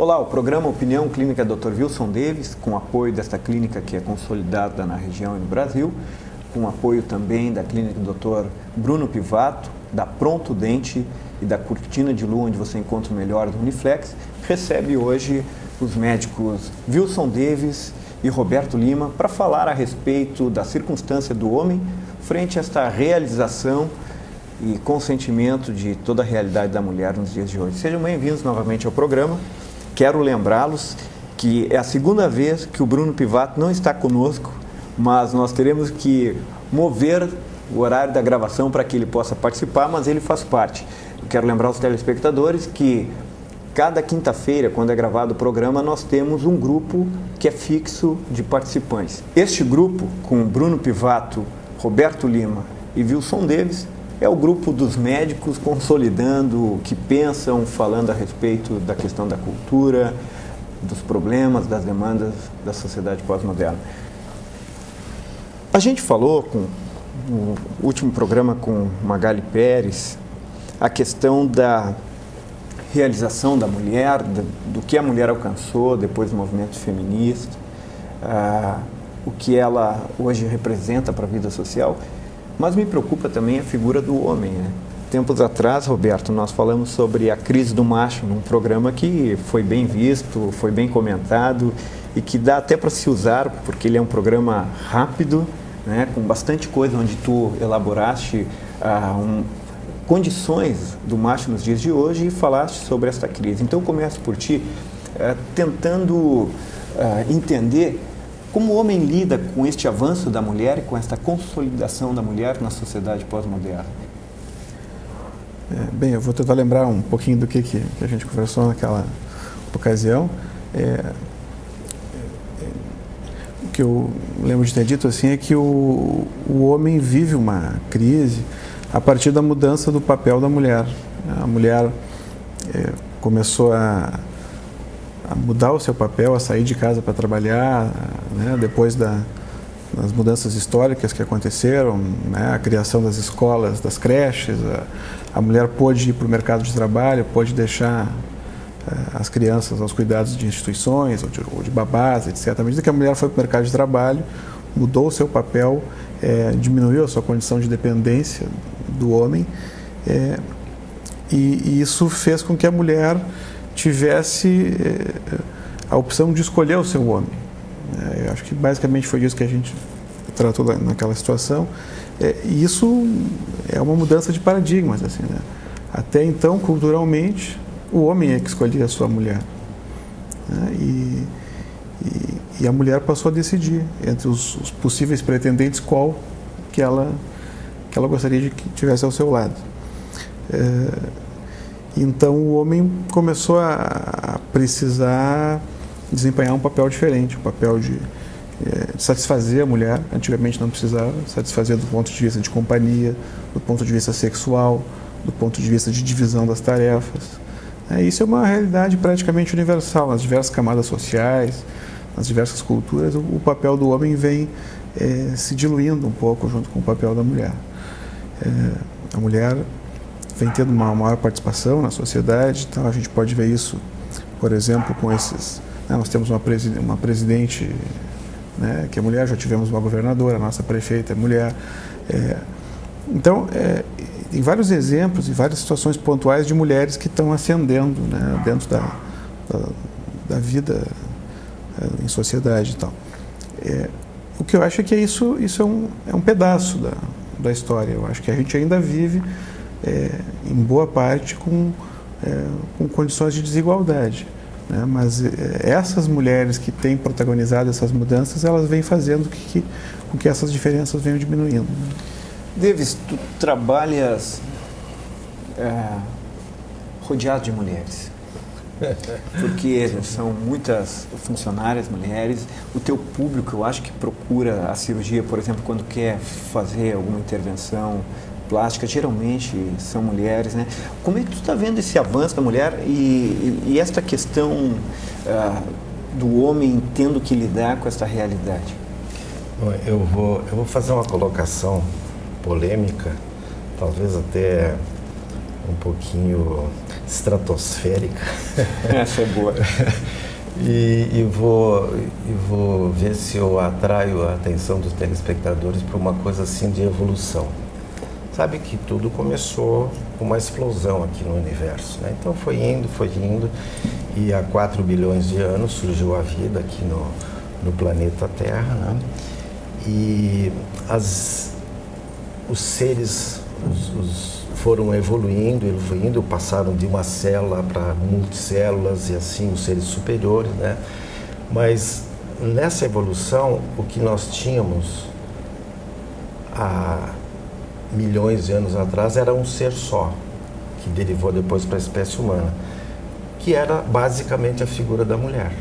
Olá, o programa Opinião Clínica Dr. Wilson Davis, com apoio desta clínica que é consolidada na região e no Brasil, com apoio também da clínica do Dr. Bruno Pivato, da Pronto Dente e da Cortina de Lua, onde você encontra o melhor do Uniflex, recebe hoje os médicos Wilson Davis e Roberto Lima para falar a respeito da circunstância do homem frente a esta realização e consentimento de toda a realidade da mulher nos dias de hoje. Sejam bem-vindos novamente ao programa. Quero lembrá-los que é a segunda vez que o Bruno Pivato não está conosco, mas nós teremos que mover o horário da gravação para que ele possa participar, mas ele faz parte. Eu quero lembrar aos telespectadores que cada quinta-feira, quando é gravado o programa, nós temos um grupo que é fixo de participantes. Este grupo, com Bruno Pivato, Roberto Lima e Wilson Davis, é o grupo dos médicos consolidando o que pensam, falando a respeito da questão da cultura, dos problemas, das demandas da sociedade pós-moderna. A gente falou no último programa com Magali Pérez a questão da realização da mulher, do que a mulher alcançou depois do movimento feminista, o que ela hoje representa para a vida social. Mas me preocupa também a figura do homem, né? Tempos atrás, Roberto, nós falamos sobre a crise do macho, num programa que foi bem visto, foi bem comentado e que dá até para se usar, porque ele é um programa rápido, né, com bastante coisa, onde tu elaboraste condições do macho nos dias de hoje e falaste sobre esta crise. Então, eu começo por ti, tentando entender como o homem lida com este avanço da mulher e com esta consolidação da mulher na sociedade pós-moderna. Bem, eu vou tentar lembrar um pouquinho do que a gente conversou naquela ocasião. O que eu lembro de ter dito assim é que o homem vive uma crise a partir da mudança do papel da mulher. A mulher começou a mudar o seu papel, a sair de casa para trabalhar, né, depois das mudanças históricas que aconteceram, né, a criação das escolas, das creches, a mulher pôde ir para o mercado de trabalho, pôde deixar as crianças aos cuidados de instituições ou de babás, etc. À medida que a mulher foi para o mercado de trabalho, mudou o seu papel, diminuiu a sua condição de dependência do homem, e isso fez com que a mulher tivesse a opção de escolher o seu homem. Eu acho que basicamente foi disso que a gente tratou naquela situação. E isso é uma mudança de paradigmas, assim, né? Até então, culturalmente, o homem é que escolhia a sua mulher, né? E a mulher passou a decidir entre os possíveis pretendentes qual que ela gostaria de que tivesse ao seu lado. Então o homem começou a precisar desempenhar um papel diferente, um papel de satisfazer a mulher. Antigamente não precisava satisfazer do ponto de vista de companhia, do ponto de vista sexual, do ponto de vista de divisão das tarefas. Isso é uma realidade praticamente universal nas diversas camadas sociais, nas diversas culturas. O papel do homem vem se diluindo um pouco junto com o papel da mulher. A mulher vem tendo uma maior participação na sociedade, então a gente pode ver isso, por exemplo, com esses... Nós temos uma presidente, né, que é mulher, já tivemos uma governadora, a nossa prefeita é mulher. Então, tem vários exemplos e várias situações pontuais de mulheres que estão ascendendo, né, dentro da vida em sociedade e tal. O que eu acho é que isso é um pedaço da história. Eu acho que a gente ainda vive em boa parte com condições de desigualdade, né? Mas essas mulheres que têm protagonizado essas mudanças, elas vêm fazendo com que essas diferenças venham diminuindo. Davis, tu trabalhas rodeado de mulheres, porque são muitas funcionárias mulheres. O teu público, eu acho que procura a cirurgia, por exemplo, quando quer fazer alguma intervenção plástica, geralmente são mulheres, né? Como é que tu está vendo esse avanço da mulher e esta questão do homem tendo que lidar com essa realidade? Bom, eu vou fazer uma colocação polêmica, talvez até um pouquinho estratosférica. Essa é boa. E vou ver se eu atraio a atenção dos telespectadores para uma coisa assim de evolução. Sabe que tudo começou com uma explosão aqui no universo, né? Então foi indo, e há 4 bilhões de anos surgiu a vida aqui no planeta Terra, né? E os seres foram evoluindo, passaram de uma célula para multicélulas e assim os seres superiores, né? Mas nessa evolução, o que nós tínhamos há milhões de anos atrás era um ser só, que derivou depois para a espécie humana, que era basicamente a figura da mulher,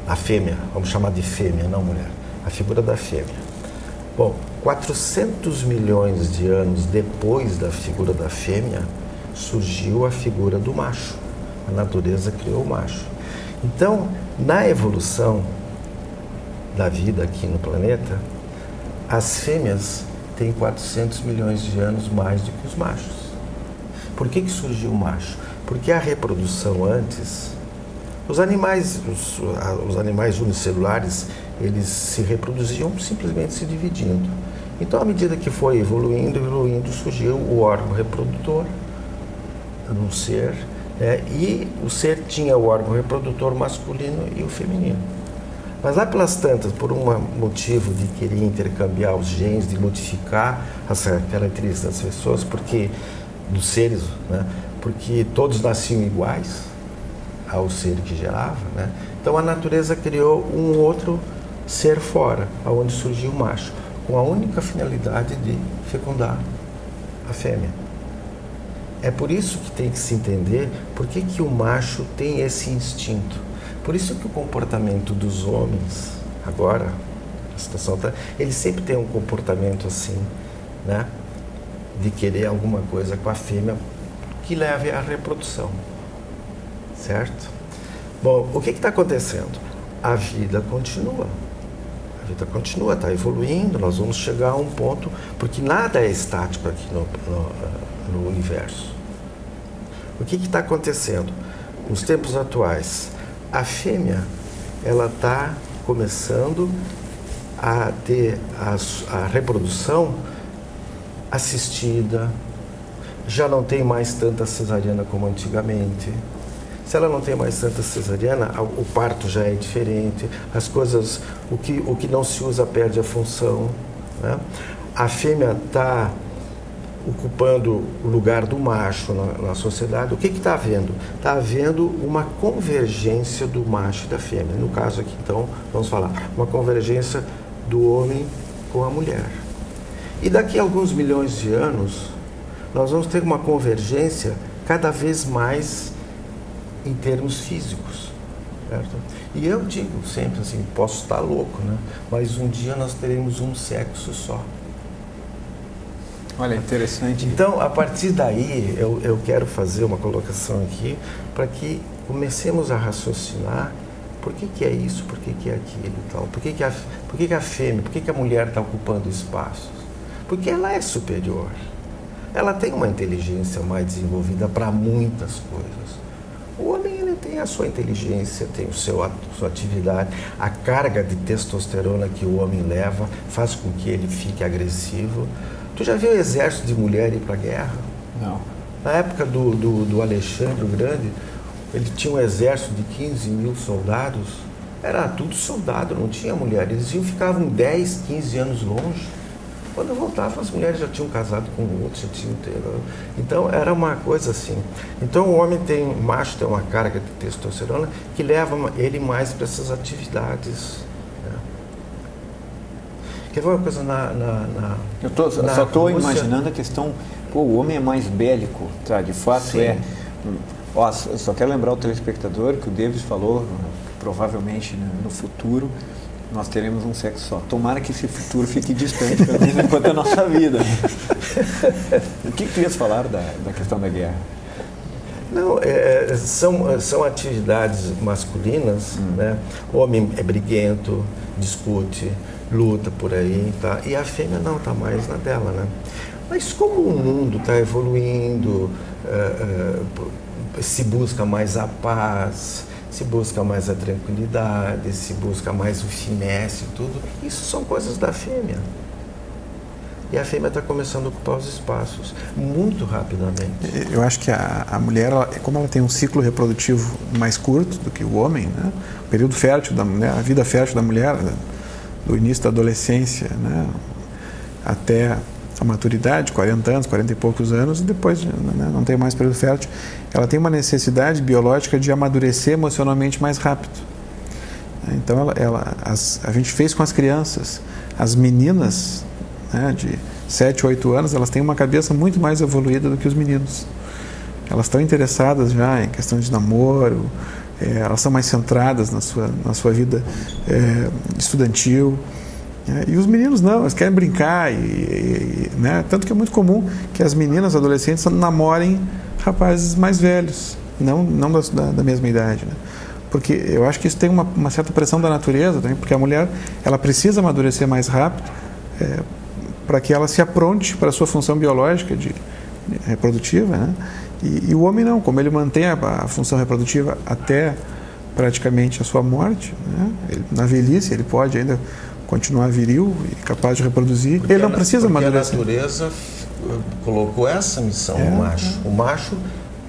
a fêmea, vamos chamar de fêmea, não mulher, a figura da fêmea. Bom, 400 milhões de anos depois da figura da fêmea, surgiu a figura do macho. A natureza criou o macho. Então, na evolução da vida aqui no planeta, as fêmeas têm 400 milhões de anos mais do que os machos. Por que surgiu o macho? Porque a reprodução antes, os animais unicelulares, eles se reproduziam simplesmente se dividindo. Então, à medida que foi evoluindo, surgiu o órgão reprodutor no ser, né? E o ser tinha o órgão reprodutor masculino e o feminino. Mas lá pelas tantas, por um motivo de querer intercambiar os genes, de modificar as características das pessoas, dos seres, né? Porque todos nasciam iguais ao ser que gerava, né? Então a natureza criou um outro ser fora, aonde surgiu o macho, com a única finalidade de fecundar a fêmea. É por isso que tem que se entender por que o macho tem esse instinto. Por isso que o comportamento dos homens, agora, a situação eles sempre têm um comportamento assim, né? De querer alguma coisa com a fêmea que leve à reprodução, certo? Bom, o que está acontecendo? A vida continua. A vida continua, está evoluindo, nós vamos chegar a um ponto, porque nada é estático aqui no universo. O que está acontecendo? Nos tempos atuais, a fêmea, ela está começando a ter a reprodução assistida, já não tem mais tanta cesariana como antigamente. Se ela não tem mais tanta cesariana, o parto já é diferente, as coisas, o que não se usa perde a função, né? A fêmea está ocupando o lugar do macho na sociedade. O que está havendo? Está havendo uma convergência do macho e da fêmea. No caso aqui, então, vamos falar, uma convergência do homem com a mulher. E daqui a alguns milhões de anos, nós vamos ter uma convergência cada vez mais em termos físicos, certo? E eu digo sempre assim, posso estar louco, né? Mas um dia nós teremos um sexo só. Olha, interessante. Então, a partir daí, eu quero fazer uma colocação aqui para que comecemos a raciocinar por que é isso, por que é aquilo e tal. Por que a fêmea, por que a mulher está ocupando espaços? Porque ela é superior. Ela tem uma inteligência mais desenvolvida para muitas coisas. O homem, ele tem a sua inteligência, tem a sua atividade. A carga de testosterona que o homem leva faz com que ele fique agressivo. Tu já viu o exército de mulher ir para a guerra? Não. Na época do Alexandre o Grande, ele tinha um exército de 15 mil soldados. Era tudo soldado, não tinha mulher. Eles ficavam 10, 15 anos longe. Quando voltavam, as mulheres já tinham casado com outros, já tinham... Então, era uma coisa assim. Então, o macho tem uma carga de testosterona que leva ele mais para essas atividades. Né? Quer ver uma coisa Eu só estou imaginando a questão, o homem é mais bélico, tá? De fato. Sim. Só quero lembrar o telespectador que o Davis falou, provavelmente no futuro, nós teremos um sexo só. Tomara que esse futuro fique distante, pelo menos enquanto a nossa vida. O que tu ias falar da questão da guerra? Não, são atividades masculinas, né? O homem é briguento, discute, luta por aí, tá? E a fêmea não, está mais na dela, né? Mas como o mundo está evoluindo, se busca mais a paz, se busca mais a tranquilidade, se busca mais o finesse e tudo. Isso são coisas da fêmea. E a fêmea está começando a ocupar os espaços muito rapidamente. Eu acho que a mulher, como ela tem um ciclo reprodutivo mais curto do que o homem, né? O período fértil da mulher, a vida fértil da mulher, do início da adolescência, né? Até a maturidade, 40 anos, 40 e poucos anos, e depois, né, não tem mais período fértil, ela tem uma necessidade biológica de amadurecer emocionalmente mais rápido. Então, a gente fez com as crianças, as meninas, né, de 7, 8 anos, elas têm uma cabeça muito mais evoluída do que os meninos. Elas estão interessadas já em questão de namoro, elas são mais centradas na sua vida estudantil. E os meninos não, eles querem brincar, né? Tanto que é muito comum que as meninas adolescentes namorem rapazes mais velhos, não da mesma idade, né? Porque eu acho que isso tem uma certa pressão da natureza também, porque a mulher ela precisa amadurecer mais rápido para que ela se apronte para a sua função biológica reprodutiva, né? E o homem não, como ele mantém a função reprodutiva até praticamente a sua morte, né? Na velhice ele pode ainda continuar viril e capaz de reproduzir, porque ele não precisa amadurecer. A natureza colocou essa missão no macho. O macho,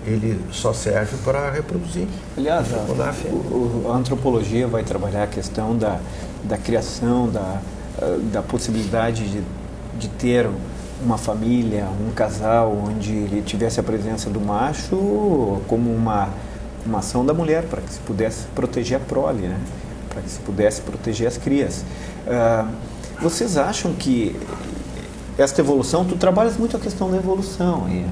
ele só serve para reproduzir. Aliás, a antropologia vai trabalhar a questão da criação, da possibilidade de ter uma família, um casal, onde ele tivesse a presença do macho como uma ação da mulher, para que se pudesse proteger a prole, né? Para que se pudesse proteger as crias. Vocês acham que esta evolução, tu trabalhas muito a questão da evolução, e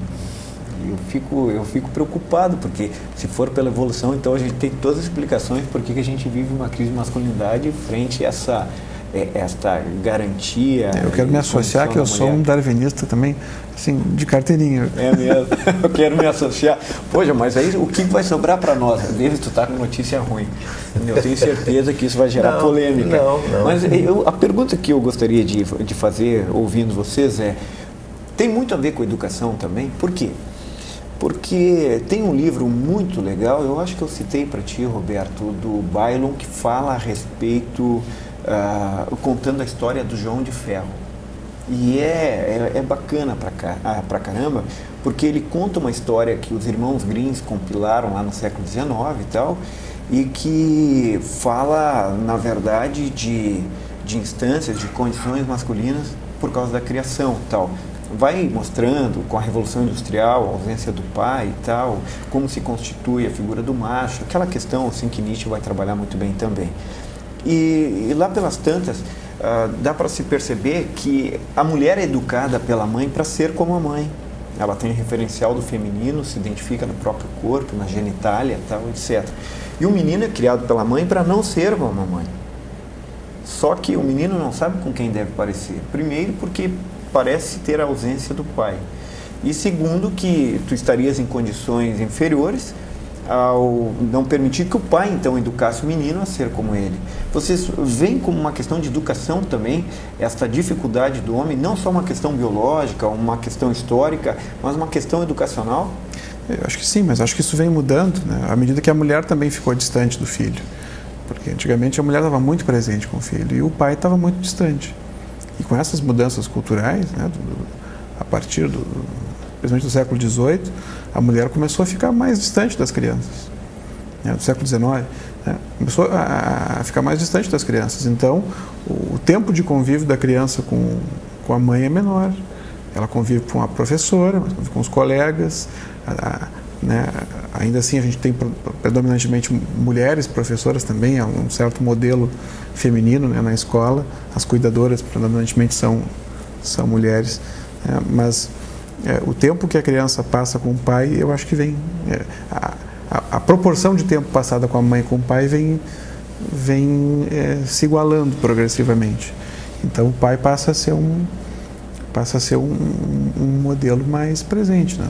eu fico preocupado, porque se for pela evolução, então a gente tem todas as explicações por que a gente vive uma crise de masculinidade frente a esta garantia. Eu quero me associar, que eu sou um darwinista também, assim, de carteirinha. É mesmo, eu quero me associar. Poxa, mas aí o que vai sobrar para nós? David, tu está com notícia ruim. Eu tenho certeza que isso vai gerar polêmica. Não. Mas a pergunta que eu gostaria de fazer, ouvindo vocês, tem muito a ver com a educação também. Por quê? Porque tem um livro muito legal, eu acho que eu citei para ti, Roberto, do Bailon, que fala a respeito, contando a história do João de Ferro. E é bacana pra caramba, porque ele conta uma história que os irmãos Grimm compilaram lá no século XIX e tal, e que fala, na verdade, de instâncias, de condições masculinas por causa da criação e tal. Vai mostrando, com a Revolução Industrial, a ausência do pai e tal, como se constitui a figura do macho, aquela questão assim, que Nietzsche vai trabalhar muito bem também. E lá pelas tantas, dá para se perceber que a mulher é educada pela mãe para ser como a mãe. Ela tem o referencial do feminino, se identifica no próprio corpo, na genitália, tal, etc. E o menino é criado pela mãe para não ser como a mãe. Só que o menino não sabe com quem deve parecer. Primeiro, porque parece ter a ausência do pai. E segundo, que tu estarias em condições inferiores ao não permitir que o pai, então, educasse o menino a ser como ele. Vocês veem como uma questão de educação também, esta dificuldade do homem, não só uma questão biológica, uma questão histórica, mas uma questão educacional? Eu acho que sim, mas acho que isso vem mudando, né? À medida que a mulher também ficou distante do filho. Porque antigamente a mulher estava muito presente com o filho e o pai estava muito distante. E com essas mudanças culturais, né, a partir principalmente do século XVIII, a mulher começou a ficar mais distante das crianças. Né, do século XIX, né, começou a ficar mais distante das crianças. Então, o tempo de convívio da criança com a mãe é menor. Ela convive com a professora, convive com os colegas, né, ainda assim a gente tem predominantemente mulheres professoras também, há um certo modelo feminino, né, na escola, as cuidadoras predominantemente são mulheres, mas o tempo que a criança passa com o pai, eu acho que vem, a proporção de tempo passada com a mãe e com o pai vem se igualando progressivamente. Então o pai passa a ser um modelo mais presente, né?